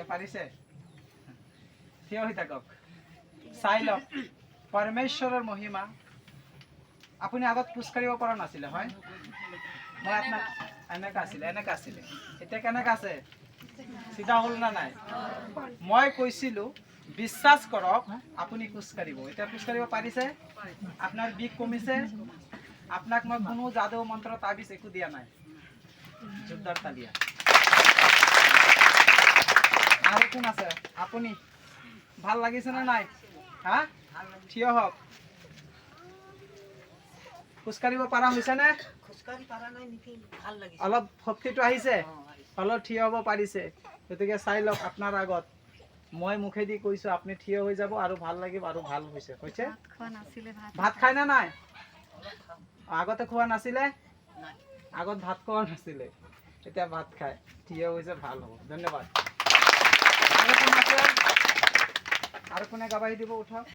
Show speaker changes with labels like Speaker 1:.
Speaker 1: পাৰিছে থিয় হৈ থাকক চাই লওক পৰমেশ্বৰৰ মহিমা আপুনি আগত খোজ কাঢ়িব পৰা নাছিলে হয় মই আপোনাক এনেকা আছিলে এতিয়া কেনেকা আছে চিধা হ'ল না নাই মই কৈছিলো বিশ্বাস কৰক আপুনি খোজ কাঢ়িব এতিয়া খোজ কাঢ়িব পাৰিছে আপোনাৰ বিষ কমিছে আপোনাক মই কোনো যাদু মন্ত্ৰ তাবিজ একো দিয়া নাই জোৰদাৰ তালিয়া আৰু কোন আছে আপুনি ভাল লাগিছে না নাই হা থিয় হওক খোজ কাঢ়িব পাৰা হৈছে নে অলপ শক্তিটো আহিছে অলপ থিয় হ'ব পাৰিছে গতিকে চাই লওক আপোনাৰ আগত মই মুখেদি কৈছো আপুনি থিয় হৈ যাব আৰু ভাল লাগিব আৰু ভাল হৈছে ভাত খাই না নাই আগতে খোৱা নাছিলে আগত ভাত খোৱা নাছিলে এতিয়া ভাত খায় থিয় হৈছে ভাল হ'ব ধন্যবাদ আৰু কোনে গাবাই দিব উঠাওক